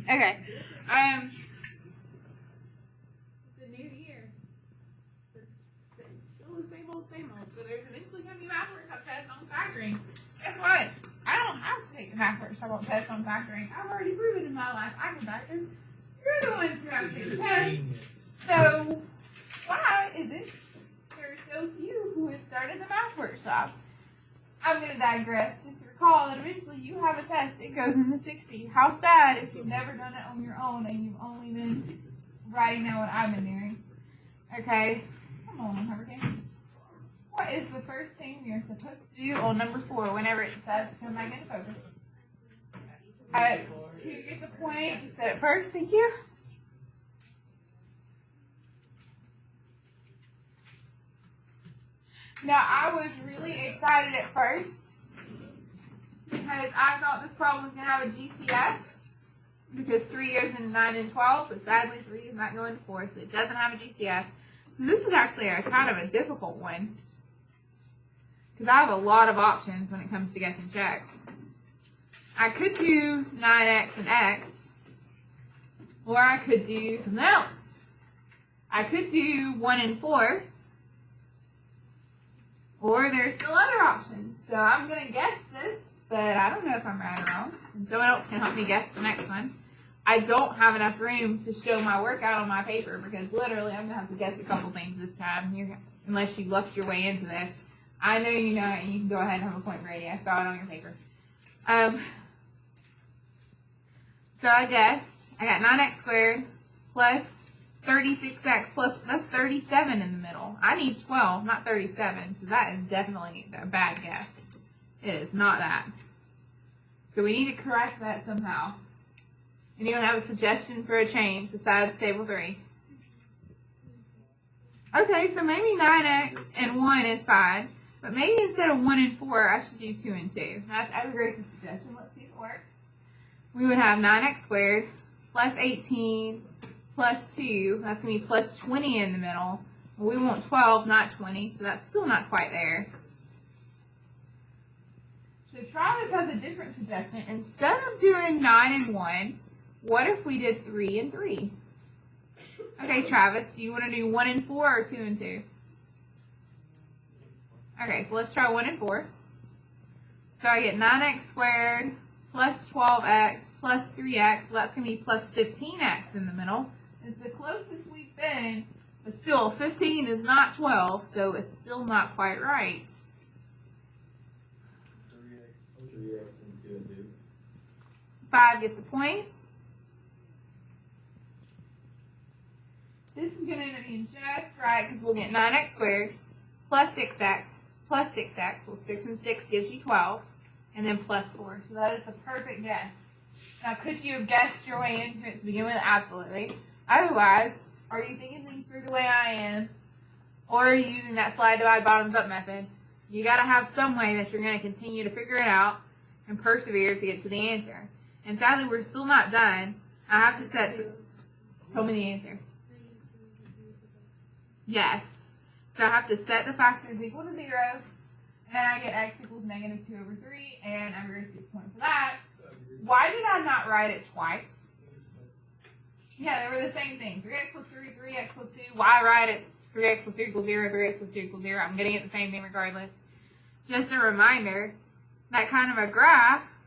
Okay. It's a new year. It's still the same old, same old. So there's eventually going to be math workshop tests on factoring. Guess what? I don't have to take the math workshop test on factoring. I've already proven in my life I can factor. You're the ones who have to take the test. So why is it there are so few who have started the math workshop? I'm going to digress. Just recall that eventually you have a test. It goes into 60. How sad if you've never done it on your own and you've only been writing down what I've been doing. Okay? Come on, Hurricane. What is the first thing you're supposed to do on number 4 whenever it decides to come back into focus? To get the point, you said it first. Thank you. Now, I was really excited at first because I thought this problem was going to have a GCF because 3 goes into 9 and 12, but sadly 3 is not going to 4, so it doesn't have a GCF. So this is actually a kind of a difficult one because I have a lot of options when it comes to guess and check. I could do 9x and x, or I could do something else. I could do 1 and 4. Or there's still other options. So I'm going to guess this, but I don't know if I'm right or wrong. And someone else can help me guess the next one. I don't have enough room to show my workout on my paper because literally I'm going to have to guess a couple things this time, unless you lucked your way into this. I know you know it, and you can go ahead and have a point ready. I saw it on your paper. So I guessed I got 9x squared plus 36x plus, that's 37 in the middle. I need 12, not 37, so that is definitely a bad guess. It is not that. So we need to correct that somehow. Anyone have a suggestion for a change besides table 3? Okay, so maybe 9x and 1 is fine, but maybe instead of 1 and 4, I should do 2 and 2. That's Abby Grace's suggestion. Let's see if it works. We would have 9x squared plus 18 plus 2, that's going to be plus 20 in the middle. Well, we want 12, not 20, so that's still not quite there. So Travis has a different suggestion. Instead of doing 9 and 1, what if we did 3 and 3? Okay, Travis, do you want to do 1 and 4 or 2 and 2? Okay, so let's try 1 and 4. So I get 9x squared plus 12x plus 3x, so that's going to be plus 15x in the middle. It's the closest we've been, but still 15 is not 12, so it's still not quite right. 3x and 2 and 2. 5 get the point. This is going to end up being just right because we'll get 9x squared plus 6x plus 6x. Well, 6 and 6 gives you 12, and then plus 4. So that is the perfect guess. Now, could you have guessed your way into it to begin with? Absolutely. Otherwise, are you thinking things through the way I am? Or are you using that slide divide bottoms up method? You got to have some way that you're going to continue to figure it out and persevere to get to the answer. And sadly, we're still not done. I have to set, tell me the answer. Yes. So I have to set the factors equal to 0, and I get x equals negative 2 over 3, and I'm going to get 6 points for that. Why did I not write it twice? Yeah, they were the same thing. 3x plus 3, 3x plus 2. Why write it 3x plus 2 equals 0, 3x plus 2 equals 0? I'm going to get the same thing regardless. Just a reminder, that kind of a graph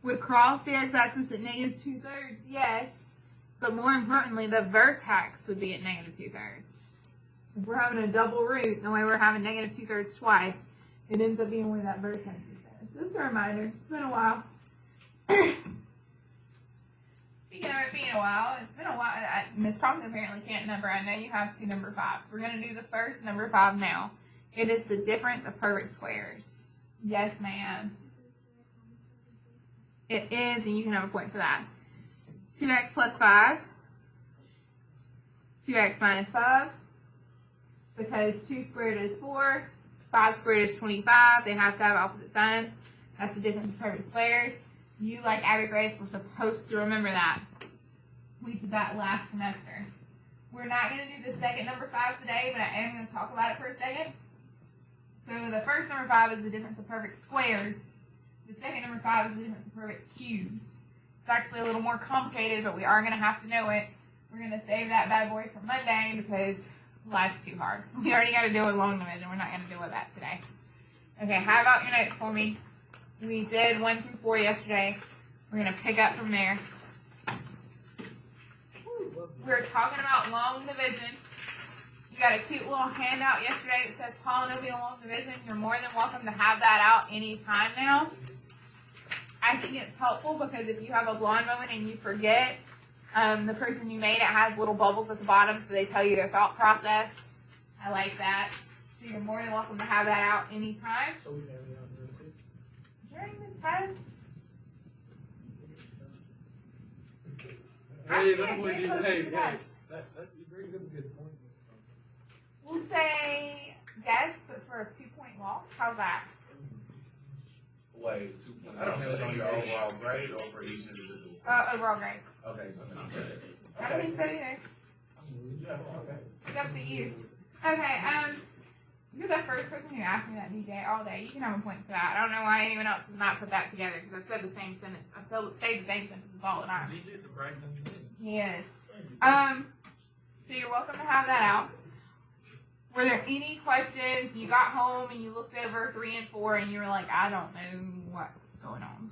would cross the x-axis at negative 2/3, yes, but more importantly, the vertex would be at negative 2/3. If we're having a double root, the way we're having negative 2/3 twice, it ends up being where that vertex is there. Just a reminder, it's been a while. Speaking of it being a while, it's been a while. Miss Thompson apparently can't number. I know you have 2 number 5s. We're going to do the first number 5 now. It is the difference of perfect squares. Yes, ma'am. It is, and you can have a point for that. 2x plus 5. 2x minus 5. Because 2 squared is 4. 5 squared is 25. They have to have opposite signs. That's the difference of perfect squares. You, like Abby Grace, were supposed to remember that. We did that last semester. We're not going to do the second number 5 today, but I am going to talk about it for a second. So the first number 5 is the difference of perfect squares. The second number 5 is the difference of perfect cubes. It's actually a little more complicated, but we are going to have to know it. We're going to save that bad boy for Monday because life's too hard. We already got to deal with long division. We're not going to deal with that today. Okay, how about your notes for me? We did 1 through 4 yesterday. We're going to pick up from there. We were talking about long division. You got a cute little handout yesterday that says polynomial long division. You're more than welcome to have that out anytime now. I think it's helpful because if you have a blonde moment and you forget, the person you made it has little bubbles at the bottom so they tell you their thought process. I like that. So you're more than welcome to have that out anytime. So we can have it out During the test. Hey, that brings up a good point. We'll say guess, but for a 2-point loss. How's that? Wait, 2 points. I don't know on your overall grade or for each individual. Overall grade. Okay, that's not bad. I don't think so either. It's up to you. Okay, you're the first person who asked me that, DJ, all day. You can have a point for that. I don't know why anyone else has not put that together because I've said the same sentence. I've still say the same sentence all the time. DJ's the bright one. He is. So you're welcome to have that out. Were there any questions? You got home and you looked over 3 and 4 and you were like, I don't know what's going on.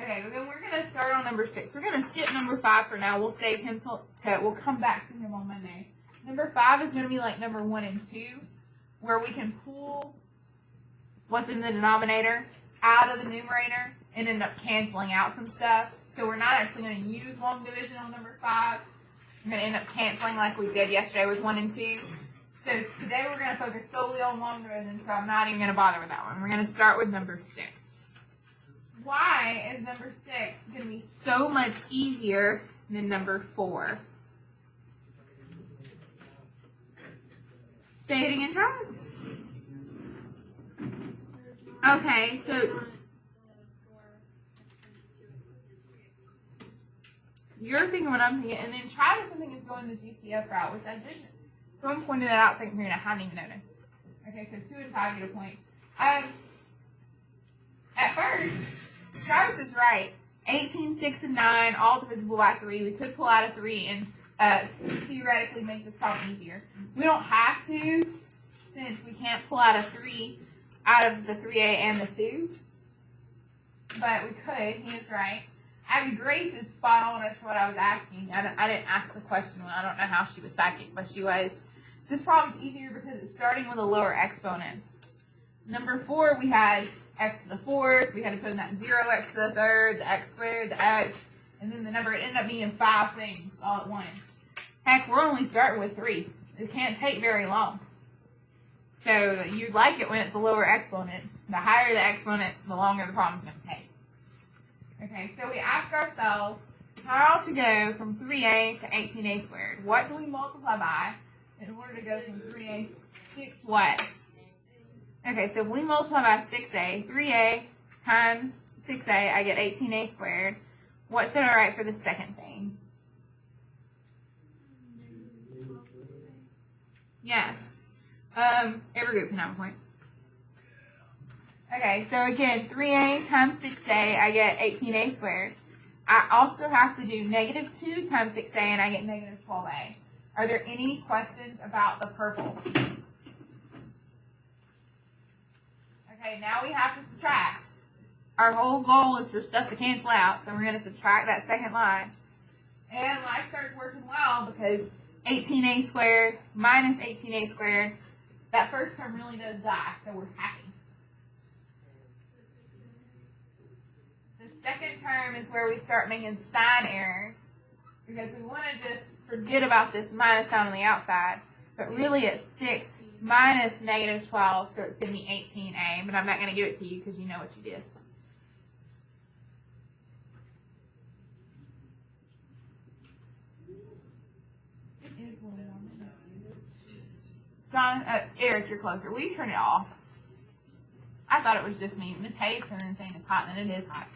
Okay, well then we're going to start on number 6. We're going to skip number 5 for now. We'll save him we'll come back to him on Monday. Number 5 is going to be like number 1 and 2, where we can pull what's in the denominator out of the numerator and end up canceling out some stuff. So we're not actually going to use long division on number 5. We're going to end up canceling like we did yesterday with 1 and 2. So today we're going to focus solely on long division, so I'm not even going to bother with that one. We're going to start with number 6. Why is number 6 going to be so much easier than number 4? Say it again, Travis. Okay, so you're thinking what I'm thinking, and then Travis, I think, is going the GCF route, which I didn't. Someone pointed that out second period. I hadn't even noticed. Okay, so 2 and 5 get a point. At first, Travis is right. 18, 6, and 9, all divisible by 3. We could pull out a 3 and theoretically make this problem easier. We don't have to, since we can't pull out a 3 out of the 3A and the 2. But we could. He is right. Abby Grace is spot on as to what I was asking. I didn't ask the question. I don't know how she was psychic, but she was. This problem's easier because it's starting with a lower exponent. Number 4, we had x to the 4th. We had to put in that 0, x to the 3rd, the x squared, the x, and then the number. It ended up being 5 things all at once. Heck, we're only starting with 3. It can't take very long. So you'd like it when it's a lower exponent. The higher the exponent, the longer the problem's going to take. Okay, so we ask ourselves how to go from 3a to 18a squared. What do we multiply by in order to go from 3a, 6 what? Okay, so if we multiply by 6a, 3a times 6a, I get 18a squared. What should I write for the second thing? Yes. Every group can have a point. Okay, so again, 3a times 6a, I get 18a squared. I also have to do negative 2 times 6a, and I get negative 12a. Are there any questions about the purple? Okay, now we have to subtract. Our whole goal is for stuff to cancel out, so we're going to subtract that second line. And life starts working well because 18a squared minus 18a squared, that first term really does die, so we're happy. The second term is where we start making sign errors because we want to just forget about this minus sign on the outside, but really it's 6 minus negative 12, so it's going to be 18a, but I'm not going to give it to you because you know what you did. John, Eric, you're closer. Will you turn it off? I thought it was just me. Miss Hayes turning saying it's hot, and it is hot.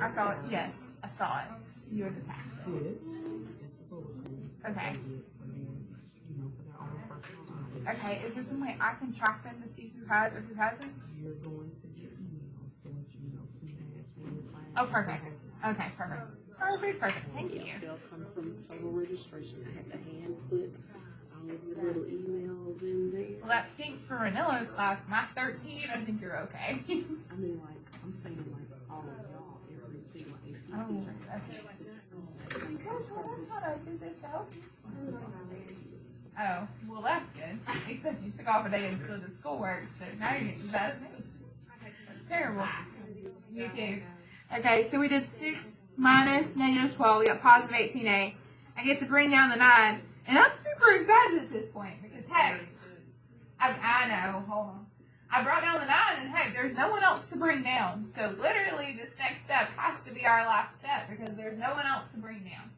I saw it. Yes, I saw it. You were the tax. Okay. Okay, is there some way I can track them to see who has or who hasn't? You're going to get emails to let you know who has when your class. Oh, perfect. Okay, perfect. Perfect. Thank you. They'll come from total registration. I had to hand put all of your little emails in there. Well, that stinks for Ranilla's class. My 13, I think you're okay. I mean, like, I'm saying, like, all of y'all, every single AP Oh, teacher. that's not I did this out. Oh, well, that's good. Except you took off a day and still did schoolwork, so now you're getting bad as me. That's terrible. Me too. Okay, so we did 6 minus negative 12. We got positive 18a. I get to bring down the 9, and I'm super excited at this point because, heck, I know, hold on. I brought down the 9, and heck, there's no one else to bring down. So literally, this next step has to be our last step because there's no one else to bring down.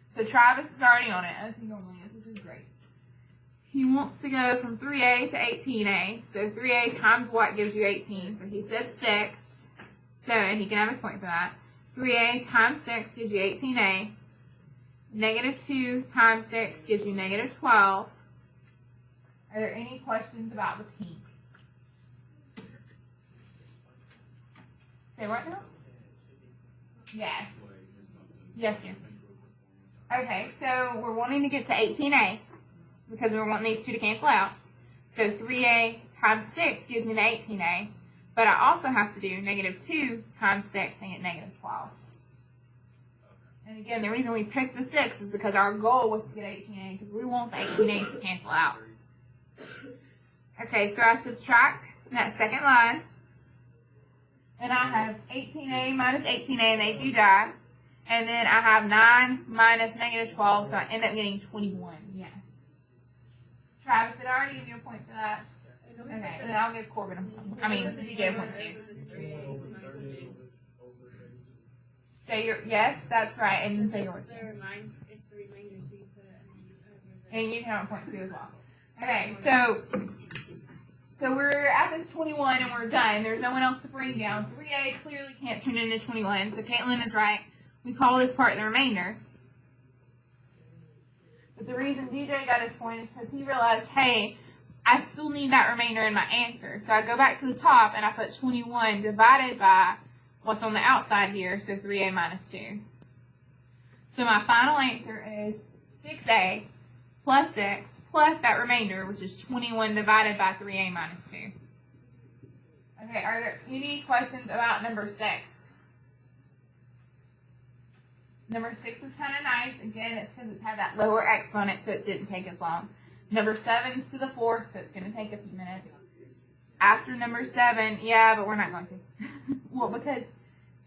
So Travis is already on it, as he normally is, which is great. He wants to go from 3a to 18a. So 3a times what gives you 18? So he said 6. So, and he can have his point for that. 3a times 6 gives you 18a. Negative 2 times 6 gives you negative 12. Are there any questions about the pink? Say what now? Yes. Yes, dear. Okay, so we're wanting to get to 18a because we're wanting these two to cancel out. So 3a times 6 gives me the 18a, but I also have to do negative 2 times 6 and get negative 12. And again, the reason we picked the 6 is because our goal was to get 18a because we want the 18a's to cancel out. Okay, so I subtract that second line, and I have 18a minus 18a, and they do die. And then I have 9 minus negative 12, so I end up getting 21. Yes. Travis, did I already give you a point for that? Okay, and then I'll give Corbin a point. I mean, DJ a point too. Say your, yes, that's right, and then say yours. It's the remainder, so you put it. And you can have a point too as well. Okay, so we're at this 21 and we're done. There's no one else to bring down. 3a clearly can't turn into 21, so Caitlin is right. We call this part the remainder. But the reason DJ got his point is because he realized, hey, I still need that remainder in my answer. So I go back to the top and I put 21 divided by what's on the outside here, so 3a minus 2. So my final answer is 6a plus 6 plus that remainder, which is 21 divided by 3a minus 2. Okay, are there any questions about number 6? Number 6 is kind of nice. Again, it's because it's had that lower exponent, so it didn't take as long. Number 7 is to the 4th, so it's going to take a few minutes. After number 7, yeah, but we're not going to. Well, because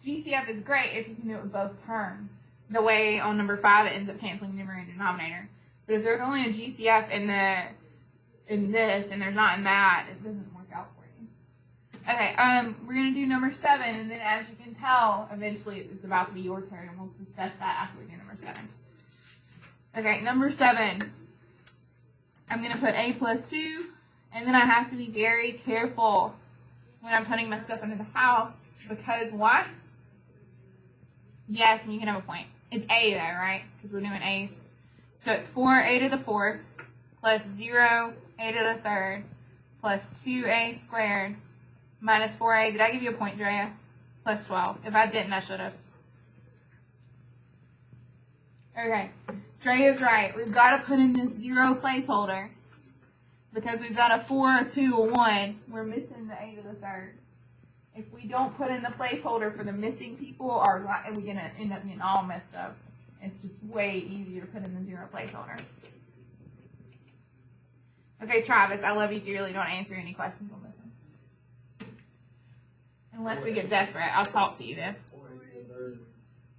GCF is great if you can do it with both terms. The way on number 5 it ends up canceling numerator and denominator. But if there's only a GCF in this and there's not in that, it doesn't work out for you. Okay, we're going to do number 7, and then as you can tell, eventually it's about to be your turn, and we'll discuss that after we do number 7. Okay, number 7. I'm going to put a plus 2, and then I have to be very careful when I'm putting my stuff into the house, because why? Yes, and you can have a point. It's a though, right? Because we're doing a's. So it's 4a to the 4th plus 0a to the 3rd plus 2a squared minus 4a. Did I give you a point, Drea? Plus 12. If I didn't, I should have. Okay. Drea's right. We've got to put in this 0 placeholder because we've got a 4, a 2, a 1. We're missing the a to the 3rd. If we don't put in the placeholder for the missing people, we're going to end up getting all messed up. It's just way easier to put in the 0 placeholder. Okay, Travis, I love you dearly. Don't answer any questions on this one. Unless we get desperate. I'll talk to you then.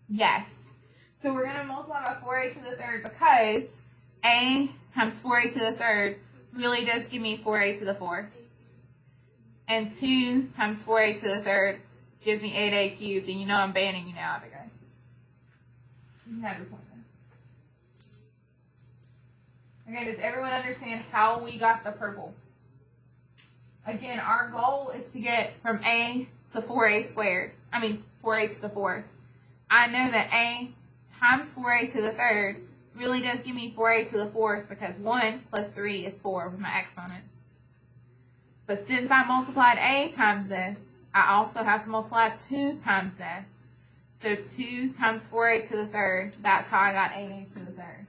Yes. So we're going to multiply by 4a to the 3rd because a times 4a to the 3rd really does give me 4a to the 4th. And 2 times 4a to the 3rd gives me 8a cubed. And you know I'm banning you now, guys. You can have your point then. Okay, does everyone understand how we got the purple? Again, our goal is to get from a to 4a squared. 4a to the 4th. I know that a times 4a to the 3rd really does give me 4a to the 4th because 1 plus 3 is 4 with my exponents. But since I multiplied a times this, I also have to multiply 2 times this. So 2 times 4a to the 3rd, that's how I got 8a to the 3rd.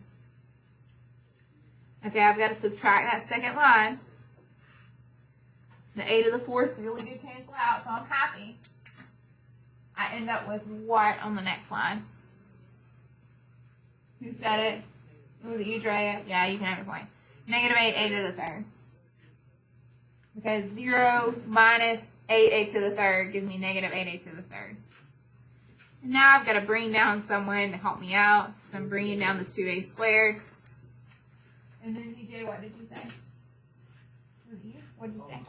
Okay, I've got to subtract that second line. The a to the 4th really do cancel out, so I'm happy. I end up with what on the next line? Who said it? Was it you, Drea? Yeah, you can have your point. Negative 8a to the 3rd. Because 0 minus 8a to the 3rd gives me negative 8a to the 3rd. And now I've got to bring down someone to help me out. So I'm bringing down the 2a squared. And then DJ, what did you say? Was it you? What did you say?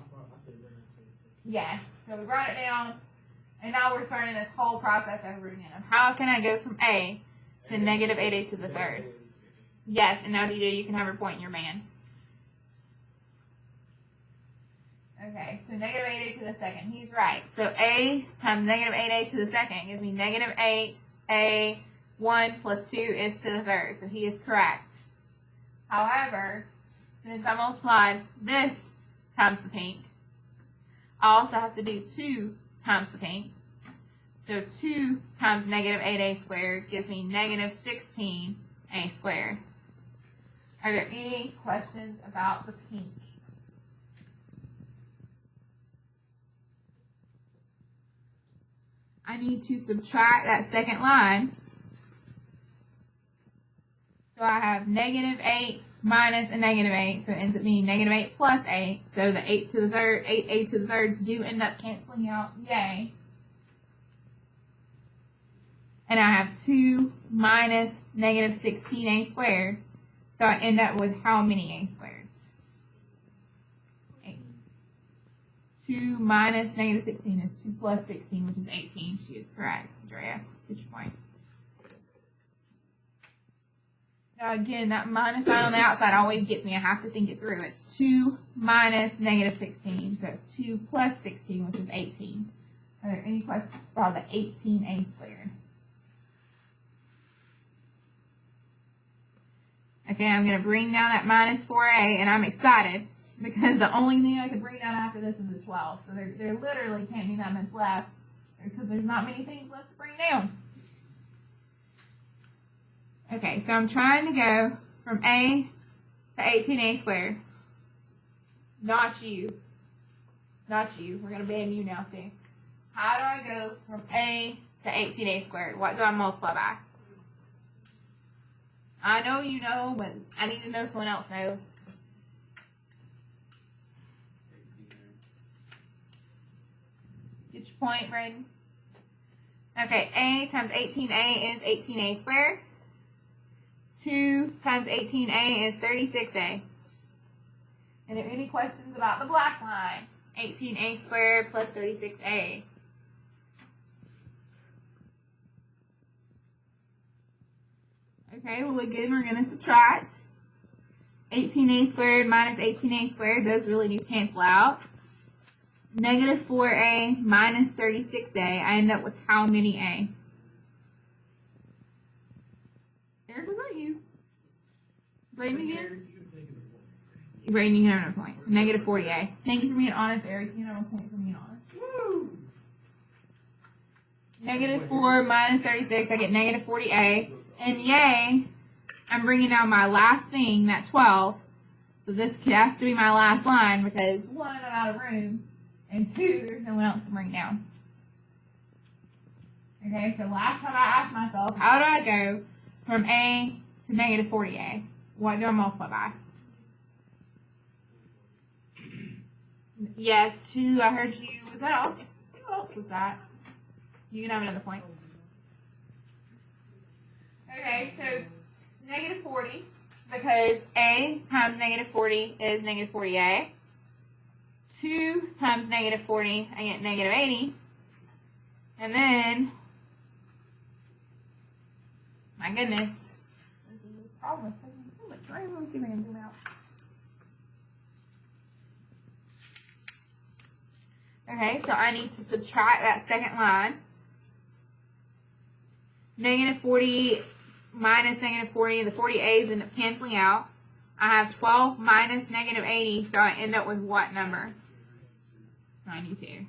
Yes. So we brought it down. And now we're starting this whole process over again of how can I go from a to negative 8a to the 3rd. Yes, and now DJ, you can have your point in your band. Okay, so negative 8a to the 2nd. He's right. So a times negative 8a to the 2nd gives me negative 8a, 1 plus 2 is to the 3rd. So he is correct. However, since I multiplied this times the pink, I also have to do 2 times the pink. So 2 times negative 8a squared gives me negative 16a squared. Are there any questions about the pink? I need to subtract that second line. So I have negative 8 minus a negative 8, so it ends up being negative 8 plus 8. So the 8 to the 3rd, 8a to the 3rds do end up canceling out. Yay. And I have 2 minus negative 16a squared. So I end up with how many a squareds? 8. 2 minus negative 16 is 2 plus 16, which is 18. She is correct, Drea. Get your point. Now again, that minus sign on the outside always gets me. I have to think it through. It's 2 minus negative 16. So it's 2 plus 16, which is 18. Are there any questions about the 18a squared? Okay, I'm going to bring down that minus 4a, and I'm excited because the only thing I can bring down after this is the 12. So there literally can't be that much left because there's not many things left to bring down. Okay, so I'm trying to go from a to 18a squared. Not you. Not you. We're going to ban you now, too. How do I go from a to 18a squared? What do I multiply by? I know you know, but I need to know someone else knows. Get your point, Braden? Okay, a times 18a is 18a squared. 2 times 18a is 36a. Are there any questions about the black line? 18a squared plus 36a. Okay, well again, we're going to subtract 18a squared minus 18a squared. Those really do cancel out. Negative 4a minus 36a. I end up with how many a? Eric, was that you? Braden again? Braden, you can have another point. Negative 40a. Thank you for being honest, Eric. You can have a point for being honest. Woo! Negative 4 minus 36. I get negative 40a. And yay, I'm bringing down my last thing, that 12. So this has to be my last line because 1, I'm out of room, and 2, there's no one else to bring down. Okay, so last time I asked myself, how do I go from a to negative 40a? What do I multiply by? Yes, 2, I heard you. Was that else? Who else was that? You can have another point. Okay, so negative 40, because a times negative 40 is negative 40a. 2 times negative 40, I get negative 80. And then, my goodness, this is a problem with taking so much room. Let me see if I can zoom out. Okay, so I need to subtract that second line. Negative 40 minus negative 40. The 40A's end up canceling out. I have 12 minus negative 80, so I end up with what number? 92.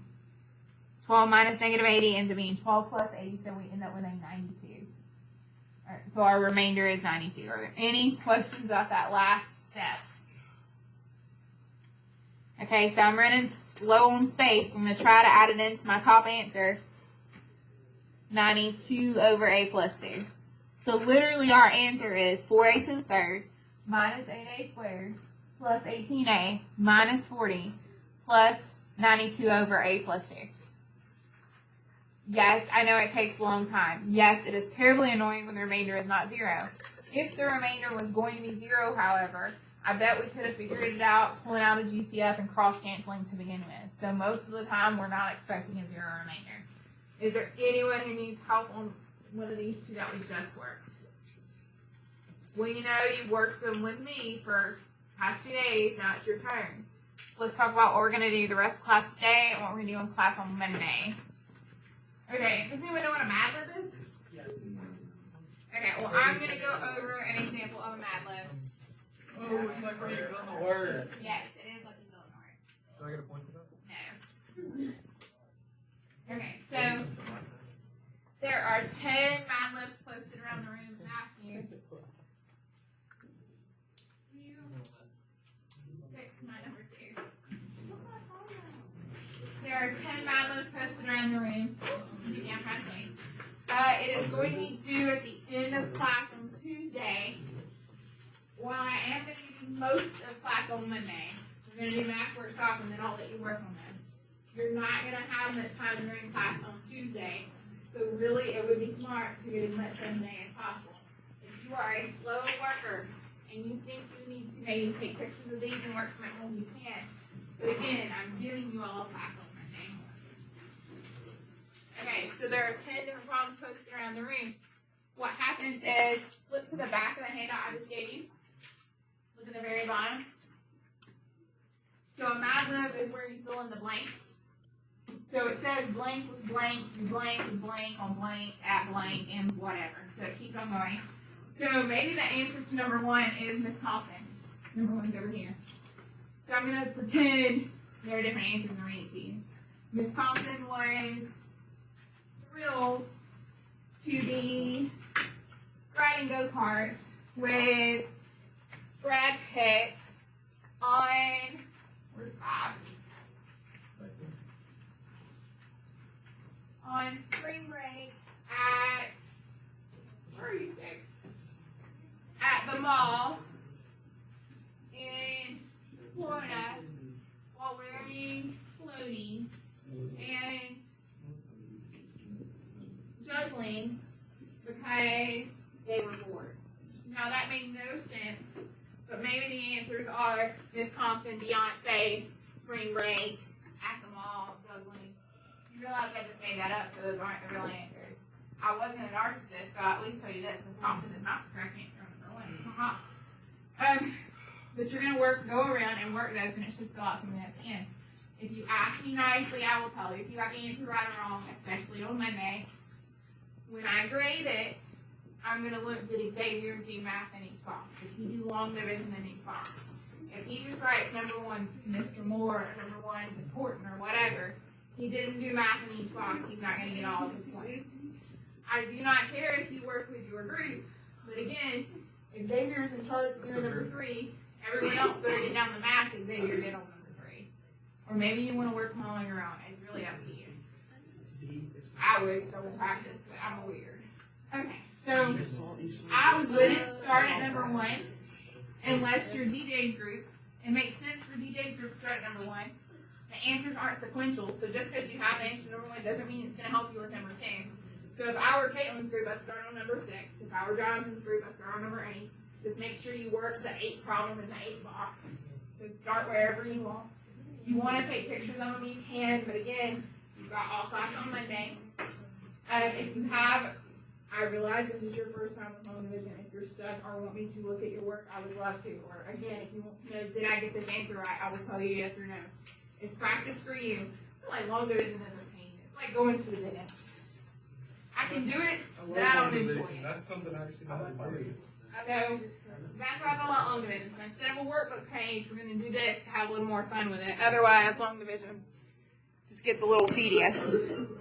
12 minus negative 80 ends up being 12 plus 80, so we end up with a 92. All right, so our remainder is 92. Are there any questions about that last step? Okay, so I'm running low on space. I'm going to try to add it into my top answer. 92 over a plus 2. So literally our answer is 4a to the third minus 8a squared plus 18a minus 40 plus 92 over a plus 2. Yes, I know it takes a long time. Yes, it is terribly annoying when the remainder is not 0. If the remainder was going to be 0, however, I bet we could have figured it out pulling out a GCF and cross-canceling to begin with. So most of the time, we're not expecting a 0 remainder. Is there anyone who needs help on one of these two that we just worked? Well, you know, you worked them with me for past 2 days. Now it's your turn. So let's talk about what we're going to do the rest of class today and what we're going to do in class on Monday. Okay, does anyone know what a Mad Lib is? Yeah. Okay, well, I'm going to go over an example of a Mad Lib. Oh, it's like when you fill in the words. Yes, it is like a villain words. Do I get a point for that? No. Okay, so there are 10 Mad Libs posted around the room. Matthew, you fix my number 2. There are 10 Mad Libs posted around the room. Yeah, I'm trying to say. It is going to be due at the end of class on Tuesday. While I am going to give you most of class on Monday, we're going to do math workshop and then I'll let you work on this. You're not going to have much time during class on Tuesday, so really it would be smart to get as much done today as possible. If you are a slow worker and you think you need to maybe take pictures of these and work from at home, you can. But again, I'm giving you all class on Monday. Okay, so there are 10 different problems posted around the room. What happens is, flip to the back of the handout I just gave you. Look at the very bottom. So a Mad Lib is where you fill in the blanks. So it says blank with blank, you blank with blank on blank, at blank, and whatever. So it keeps on going. So maybe the answer to number 1 is Miss Coffin. Number 1's over here. So I'm going to pretend there are different answers and read it to you. Miss Thompson was thrilled to be riding go-karts with Brad Pitt on, where's 5? On spring break at, where are you 6? At the mall in Florida while wearing floaties and juggling because they were bored. Now that made no sense, but maybe the answers are Miss Compton, Beyonce, spring break, at the mall, juggling. You realize I just made that up, so those aren't the real answers. I wasn't a narcissist, so I'll at least tell you this: Miss Compton is not the correct answer on number 1. But you're gonna go around and work those, and it should fill out something at the end. If you ask me nicely, I will tell you. If you got the answer right or wrong, especially on Monday, when I grade it, I'm going to look, did Xavier do math in each box? Did he do long division in each box? If he just writes number 1, Mr. Moore, or number 1, Miss Horton, or whatever, he didn't do math in each box, he's not going to get all of his points. I do not care if you work with your group, but again, if Xavier's in charge of doing number 3, everyone else better get down the math that Xavier did on number 3. Or maybe you want to work on your own. It's really up to you. I would, so we'll practice, but I'm weird. Okay, so I wouldn't start at number 1 unless your DJ's group. It makes sense for DJ's group to start at number 1. The answers aren't sequential, so just because you have the answer number 1 doesn't mean it's going to help you with number 2. So if I were Caitlin's group, I'd start on number 6. If I were Jonathan's group, I'd start on number 8. Just make sure you work the 8 problem in the 8 box. So start wherever you want. If you want to take pictures of them, you can, but again, you've got all class on Monday. If you have, I realize this is your first time with home division. If you're stuck or want me to look at your work, I would love to. Or again, if you want to know, did I get this answer right, I will tell you yes or no. It's practice for you. I feel like long division is a pain. It's like going to the dentist. I can do it, I but I love don't long enjoy division. it. That's something I actually know how to do. So that's why I don't want long division. So instead of a workbook page, we're going to do this to have a little more fun with it. Otherwise, long division just gets a little tedious.